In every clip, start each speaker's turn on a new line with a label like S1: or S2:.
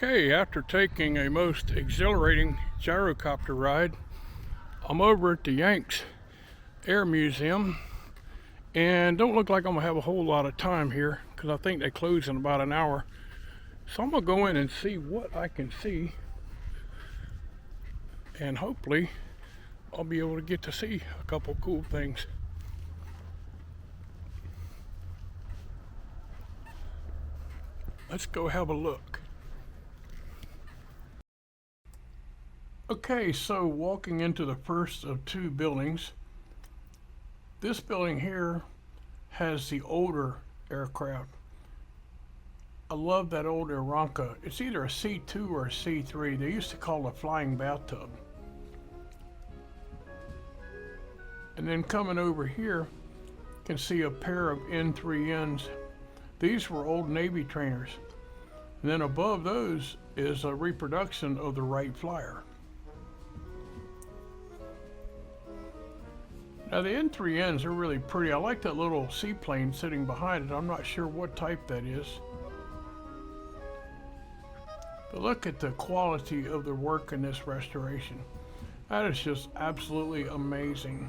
S1: Okay, after taking a most exhilarating gyrocopter ride, I'm over at the Yanks Air Museum and don't look like I'm gonna have a whole lot of time here because I think they close in about an hour. So I'm gonna go in and see what I can see, and hopefully I'll be able to get to see a couple cool things. Let's go have a look. Okay, so walking into the first of two buildings. This building here has the older aircraft. I love that old Aeronca. It's either a C2 or a C3. They used to call it a flying bathtub. And then coming over here, you can see a pair of N3Ns. These were old Navy trainers. And then above those is a reproduction of the Wright Flyer. Now the N3Ns are really pretty. I like that little seaplane sitting behind it. I'm not sure what type that is. But look at the quality of the work in this restoration. That is just absolutely amazing.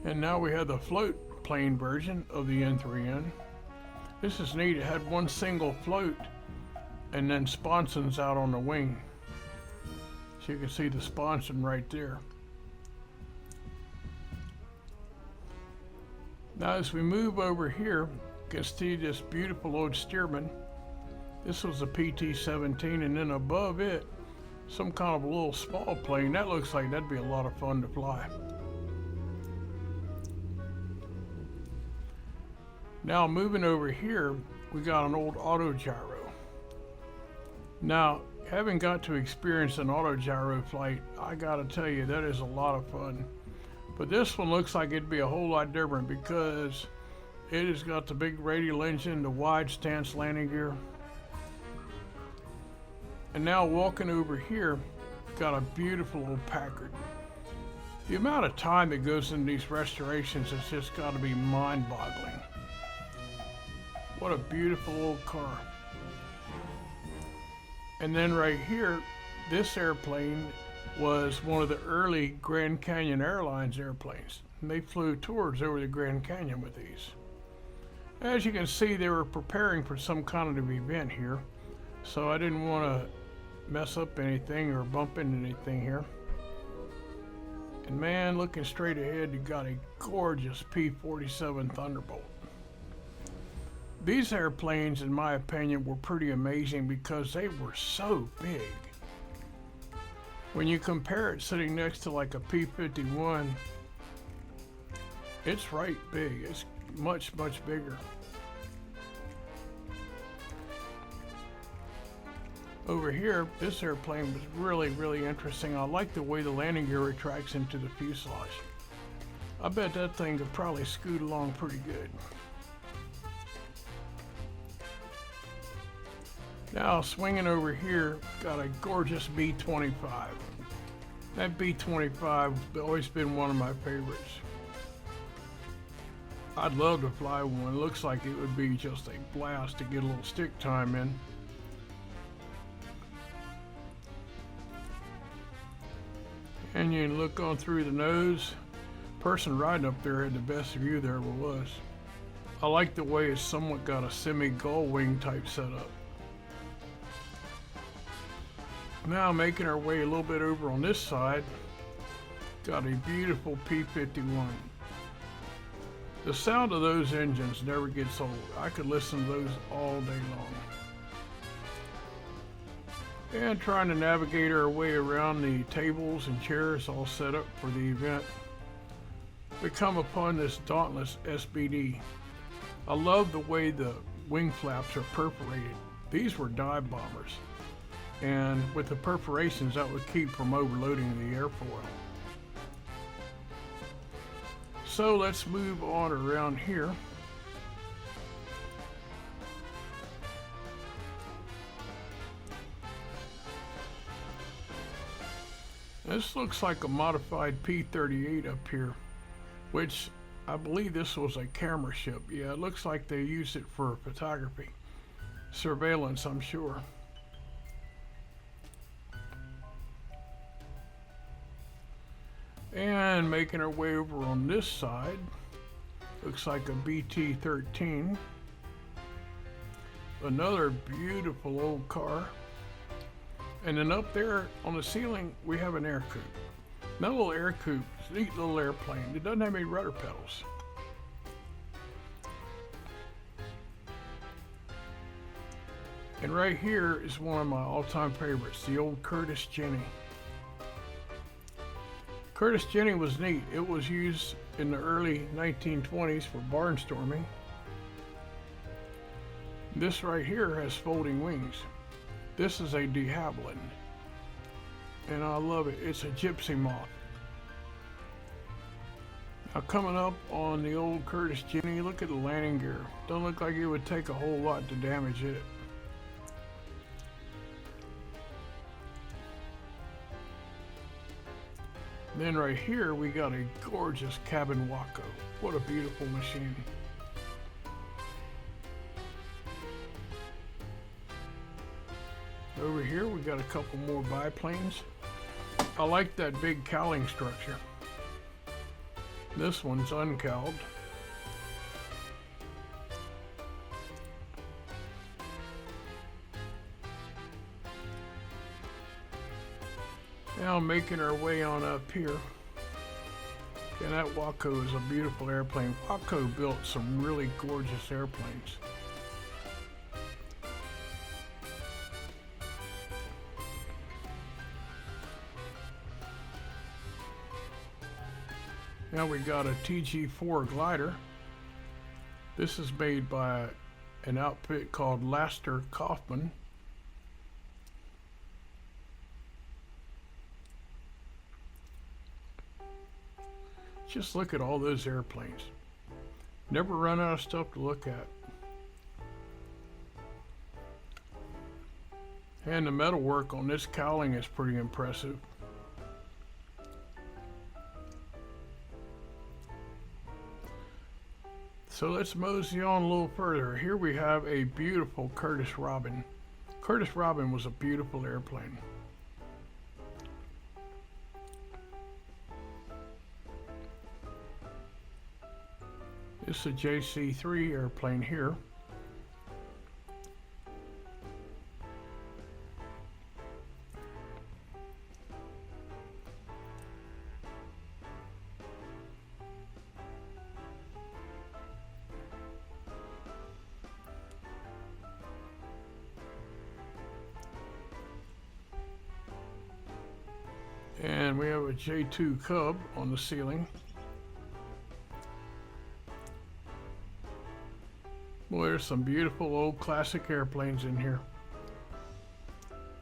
S1: And now we have the float plane version of the N3N. This is neat. It had one single float and then sponsons out on the wing. So you can see the sponson right there. Now as we move over here, you can see this beautiful old Stearman. This was a PT-17, and then above it, some kind of a little small plane. That looks like that'd be a lot of fun to fly. Now moving over here, we got an old autogyro. Now, having got to experience an autogyro flight, I gotta tell you, that is a lot of fun. But this one looks like it'd be a whole lot different because it has got the big radial engine, the wide stance landing gear. And now walking over here, got a beautiful old Packard. The amount of time that goes into these restorations has just gotta be mind-boggling. What a beautiful old car. And then right here, this airplane was one of the early Grand Canyon Airlines airplanes. And they flew tours over the Grand Canyon with these. As you can see, they were preparing for some kind of event here. So I didn't want to mess up anything or bump into anything here. And man, looking straight ahead, you got a gorgeous P-47 Thunderbolt. These airplanes, in my opinion, were pretty amazing because they were so big. When you compare it sitting next to like a P-51, it's right big. It's much, much bigger. Over here, this airplane was really, really interesting. I like the way the landing gear retracts into the fuselage. I bet that thing could probably scoot along pretty good. Now swinging over here, got a gorgeous B-25. That B-25 has always been one of my favorites. I'd love to fly one. It looks like it would be just a blast to get a little stick time in. And you can look on through the nose. Person riding up there had the best view there ever was. I like the way it's somewhat got a semi-gull wing type setup. Now making our way a little bit over on this side, got a beautiful P-51. The sound of those engines never gets old. I could listen to those all day long. And trying to navigate our way around the tables and chairs all set up for the event, we come upon this Dauntless SBD. I love the way the wing flaps are perforated. These were dive bombers. And with the perforations, that would keep from overloading the airfoil. So let's move on around here. This looks like a modified P-38 up here, which I believe this was a camera ship. Yeah, it looks like they used it for photography. Surveillance, I'm sure. And making our way over on this side, looks like a BT-13. Another beautiful old car. And then up there on the ceiling, we have an air coupe. That little air coupe is a neat little airplane. It doesn't have any rudder pedals. And right here is one of my all-time favorites, the old Curtiss Jenny. Curtiss Jenny was neat. It was used in the early 1920s for barnstorming. This right here has folding wings. This is a de Havilland, and I love it. It's a gypsy moth. Now coming up on the old Curtiss Jenny, look at the landing gear. Don't look like it would take a whole lot to damage it. Then right here we got a gorgeous cabin Waco. What a beautiful machine. Over here we got a couple more biplanes. I like that big cowling structure. This one's uncowled. Now making our way on up here. And that Waco is a beautiful airplane. Waco built some really gorgeous airplanes. Now we got a TG4 glider. This is made by an outfit called Laster Kaufman. Just look at all those airplanes. Never run out of stuff to look at. And the metal work on this cowling is pretty impressive. So let's mosey on a little further. Here we have a beautiful Curtiss Robin. Curtiss Robin was a beautiful airplane. This is a JC3 airplane here. And we have a J2 Cub on the ceiling. Well, there's some beautiful old classic airplanes in here.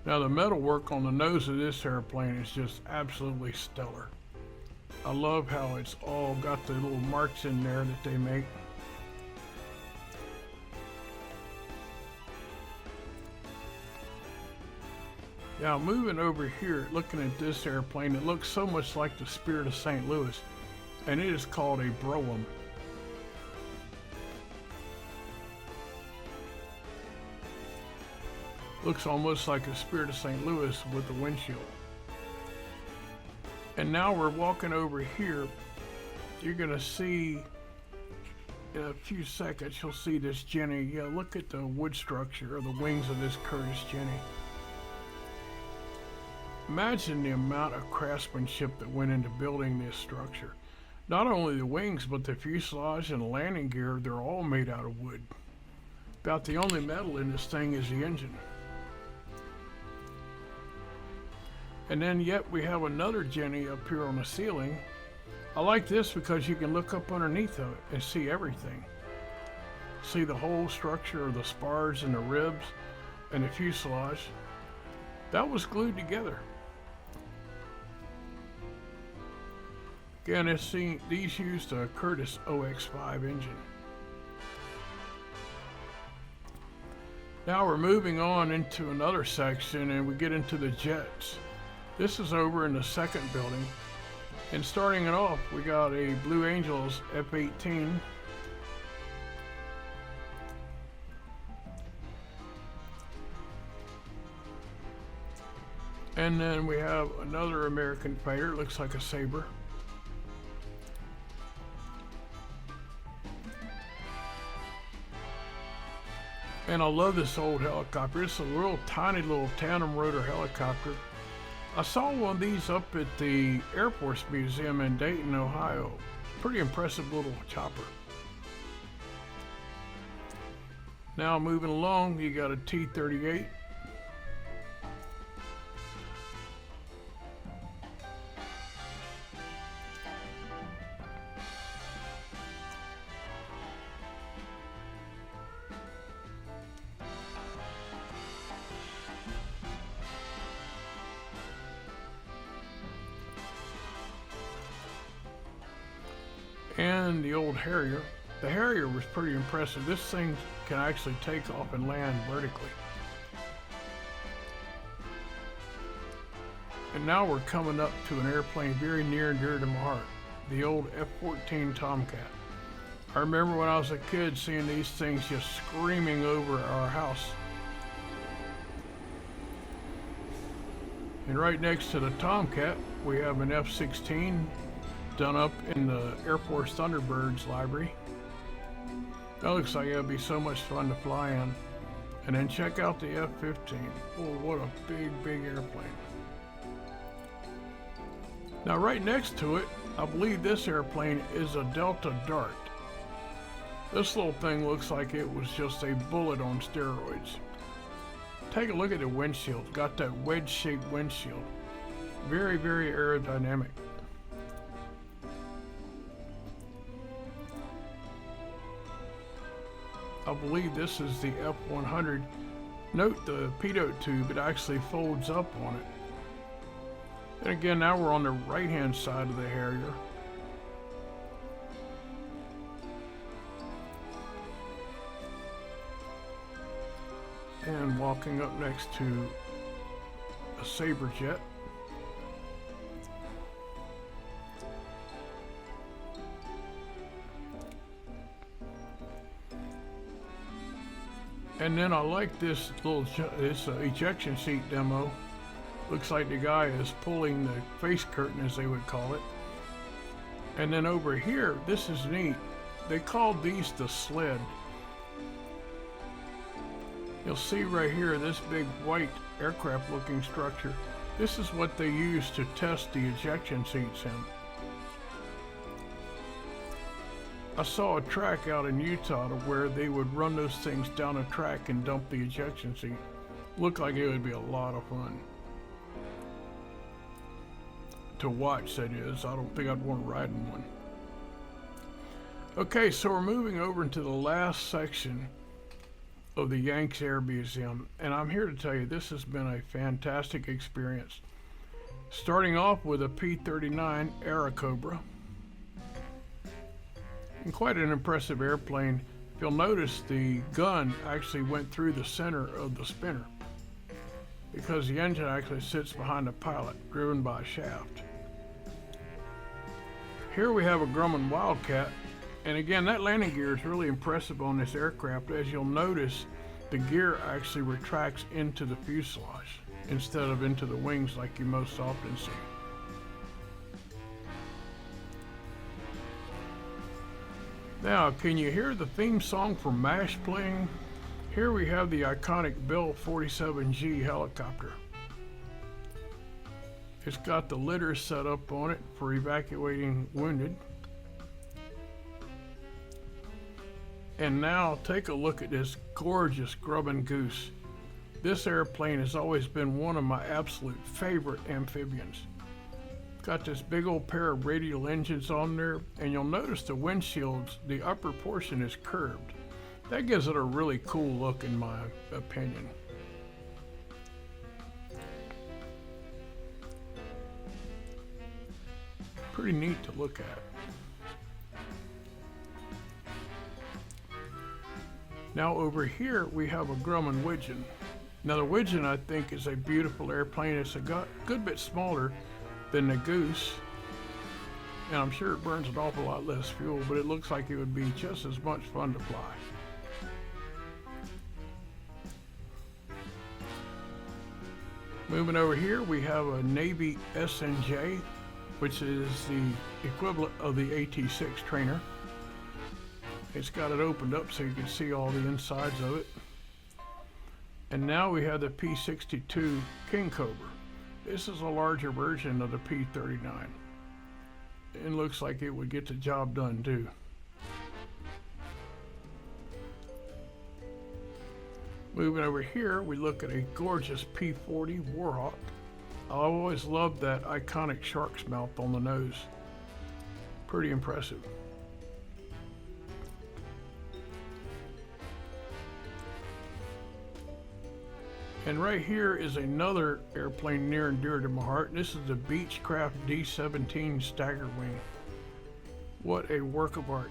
S1: Now the metal work on the nose of this airplane is just absolutely stellar. I love how it's all got the little marks in there that they make. Now moving over here, looking at this airplane, it looks so much like the Spirit of St. Louis, and it is called a Brougham. Looks almost like a Spirit of St. Louis with the windshield. And now we're walking over here. You're gonna see in a few seconds, you'll see this Jenny. Yeah, look at the wood structure or the wings of this Curtiss Jenny. Imagine the amount of craftsmanship that went into building this structure. Not only the wings, but the fuselage and the landing gear, they're all made out of wood. About the only metal in this thing is the engine. And then yet we have another Jenny up here on the ceiling. I like this because you can look up underneath of it and see everything. See the whole structure of the spars and the ribs and the fuselage. That was glued together. Again, these used a Curtiss OX5 engine. Now we're moving on into another section and we get into the jets. This is over in the second building. And starting it off, we got a Blue Angels F-18. And then we have another American fighter, looks like a Sabre. And I love this old helicopter. It's a real tiny little tandem rotor helicopter. I saw one of these up at the Air Force Museum in Dayton, Ohio. Pretty impressive little chopper. Now moving along, you got a T-38. And the old Harrier. The Harrier was pretty impressive. This thing can actually take off and land vertically. And now we're coming up to an airplane very near and dear to my heart, the old F-14 Tomcat. I remember when I was a kid seeing these things just screaming over our house. And right next to the Tomcat, we have an F-16 done up in the Air Force Thunderbirds library. That looks like it'll be so much fun to fly in. And then check out the F-15. Oh, what a big, big airplane. Now right next to it, I believe this airplane is a Delta Dart. This little thing looks like it was just a bullet on steroids. Take a look at the windshield. Got that wedge-shaped windshield. Very, very aerodynamic. I believe this is the F-100. Note the pitot tube, it actually folds up on it. And again, now we're on the right-hand side of the Harrier. And walking up next to a Sabre jet. And then I like this little ejection seat demo. Looks like the guy is pulling the face curtain, as they would call it. And then over here, this is neat. They called these the sled. You'll see right here, this big white aircraft looking structure. This is what they use to test the ejection seats in. I saw a track out in Utah to where they would run those things down a track and dump the ejection seat. Looked like it would be a lot of fun. To watch, that is. I don't think I'd want to ride in one. Okay, so we're moving over into the last section of the Yanks Air Museum, and I'm here to tell you this has been a fantastic experience. Starting off with a P-39 Airacobra. And quite an impressive airplane. If you'll notice, the gun actually went through the center of the spinner because the engine actually sits behind the pilot, driven by a shaft. Here we have a Grumman Wildcat, and again, that landing gear is really impressive on this aircraft. As you'll notice, the gear actually retracts into the fuselage instead of into the wings like you most often see. Now, can you hear the theme song from MASH playing? Here we have the iconic Bell 47G helicopter. It's got the litter set up on it for evacuating wounded. And now take a look at this gorgeous Grumman Goose. This airplane has always been one of my absolute favorite amphibians. Got this big old pair of radial engines on there, and you'll notice the windshields, the upper portion is curved. That gives it a really cool look in my opinion. Pretty neat to look at. Now over here we have a Grumman Widgeon. Now the Widgeon, I think, is a beautiful airplane. It's a good bit smaller than the Goose. and I'm sure it burns an awful lot less fuel, but it looks like it would be just as much fun to fly. Moving over here, we have a Navy SNJ, which is the equivalent of the AT-6 trainer. It's got it opened up so you can see all the insides of it. And now we have the P-62 King Cobra. This is a larger version of the P-39. It looks like it would get the job done too. Moving over here, we look at a gorgeous P-40 Warhawk. I always loved that iconic shark's mouth on the nose. Pretty impressive. And right here is another airplane near and dear to my heart. This is the Beechcraft D-17 Stagger Wing. What a work of art.